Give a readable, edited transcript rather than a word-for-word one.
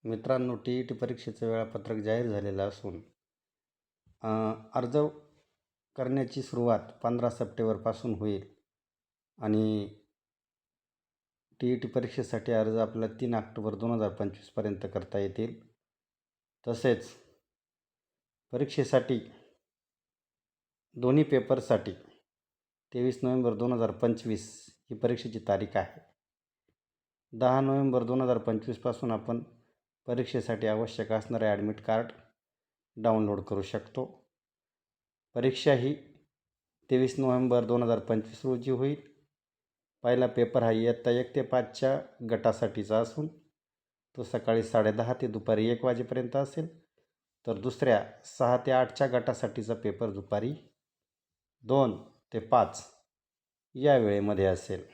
मित्रांनो, TET परीक्षेचं वेळापत्रक जाहीर झालेलं असून अर्ज करण्याची सुरुवात 15 सप्टेंबरपासून होईल आणि TET परीक्षेसाठी अर्ज आपल्याला 3 ऑक्टोबर 2025पर्यंत करता येतील. तसेच परीक्षेसाठी दोन्ही पेपरसाठी 23 नोव्हेंबर 2025 ही परीक्षेची तारीख आहे. 10 नोव्हेंबर 2025पासून आपण परीक्षेसाठी आवश्यक असणारे ॲडमिट कार्ड डाउनलोड करू शकतो. परीक्षा ही 23 नोव्हेंबर 2025 रोजी होईल. पहिला पेपर हा इयत्ता 1 ते 5च्या गटासाठीचा असून तो सकाळी 10:30 ते दुपारी 1 वाजेपर्यंत असेल. तर दुसऱ्या 6 ते 8च्या गटासाठीचा पेपर दुपारी 2 ते 5 या वेळेमध्ये असेल.